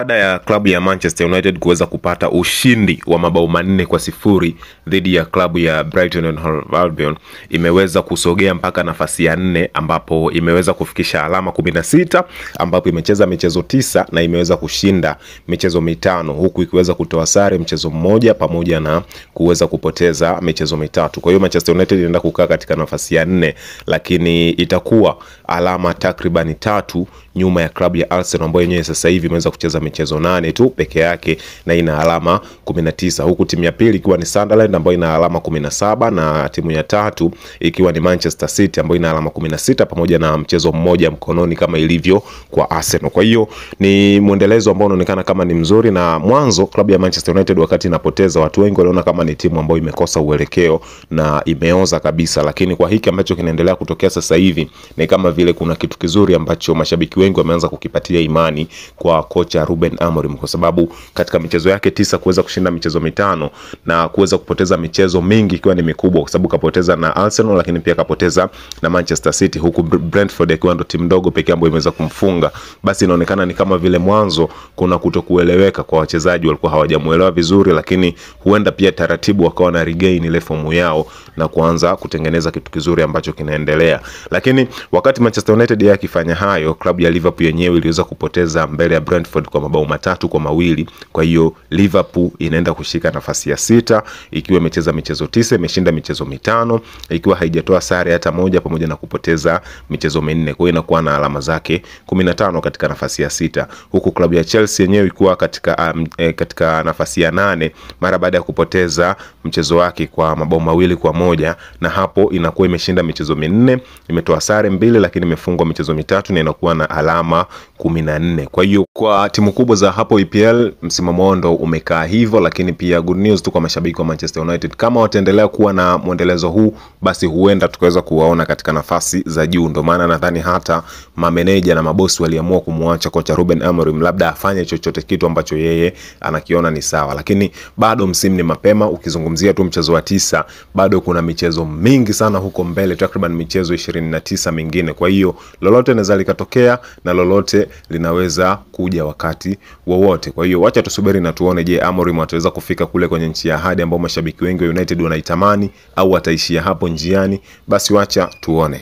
Baada ya klabu ya Manchester United kuweza kupata ushindi wa mabao 4-0 dhidi ya klabu ya Brighton and Hove Albion, imeweza kusogea mpaka nafasi ya 4 ambapo imeweza kufikisha alama 16, ambapo imecheza michezo 9 na imeweza kushinda michezo 5, huku ikiweza kutoa sare mchezo mmoja pamoja na kuweza kupoteza michezo 3. Kwa hiyo Manchester United inaenda kukaa katika nafasi ya 4, lakini itakuwa alama takriban 3 nyuma ya klabu ya Arsenal ambayo yenyewe sasa hivi imeweza kucheza michezo 8 tu peke yake na ina alama 19, huku timu ya pili ikiwa ni Sunderland ambayo ina alama 17 na timu ya tatu ikiwa ni Manchester City ambayo ina alama 16 pamoja na mchezo mmoja mkononi kama ilivyo kwa Arsenal. Kwa hiyo ni muendelezo ambao unaonekana kama ni mzuri, na mwanzo klabu ya Manchester United wakati inapoteza watu wengi waliona kama ni timu ambayo imekosa uelekeo na imeoza kabisa, lakini kwa hiki ambacho kinaendelea kutokea sasa hivi ni kama vile kuna kitu kizuri ambacho mashabiki wengi wameanza kukipatia imani kwa kocha Ruben Amorim, kwa sababu katika michezo yake 9 kuweza kushinda michezo 5 na kuweza kupoteza michezo mingi ikiwa ni mikubwa, kwa sababu kapoteza na Arsenal lakini pia kapoteza na Manchester City, huku Brentford ikiwa ndo timu ndogo pekee ambayo imeweza kumfunga. Basi inaonekana ni kama vile mwanzo kuna kutokueleweka kwa wachezaji, walikuwa hawajamuelewa vizuri, lakini huenda pia taratibu wakawa na regain ile fomu yao na kuanza kutengeneza kitu kizuri ambacho kinaendelea. Lakini wakati Manchester United yakifanya hayo, klabu ya Liverpool yenyewe iliweza kupoteza mbele ya Brentford kwa mabao 3-2. Kwa hiyo Liverpool inaenda kushika nafasi ya 6 ikiwa imecheza michezo 9, imeshinda michezo 5, ikiwa haijatoa sare hata moja pamoja na kupoteza michezo 4. Kwa hiyo inakuwa na alama zake 15 katika nafasi ya 6, huku klabu ya Chelsea yenyewe ikiwa katika nafasi ya 8 mara baada ya kupoteza mchezo wake kwa mabao 2-1, na hapo inakuwa imeshinda michezo 4, imetoa sare 2 lakini imefungwa michezo 3 na inakuwa na alama 14. Kwa hiyo kwa timu kubwa za hapo EPL msimamo wao umekaa hivyo, lakini pia good news tu kwa mashabiki wa Manchester United, kama wataendelea kuwa na muendelezo huu basi huenda tukaweza kuwaona katika nafasi za juu. Ndio maana nadhani hata mameneja na mabosi waliamua kumwacha kocha Ruben Amorim, labda afanye chochote kitu ambacho yeye anakiona ni sawa, lakini bado msimu ni mapema. Ukizungumzia tu mchezo wa 9, bado kuna michezo mingi sana huko mbele, takriban michezo 29 mingine. Kwa hiyo lolote linaweza likatokea na lolote linaweza kuja wakati wowote. Kwa hiyo wacha tusubiri na tuone, je, Amorim ataweza kufika kule kwenye nchi ya ahadi ambao mashabiki wengi wa United wanaitamani, au ataishia hapo njiani? Basi wacha tuone.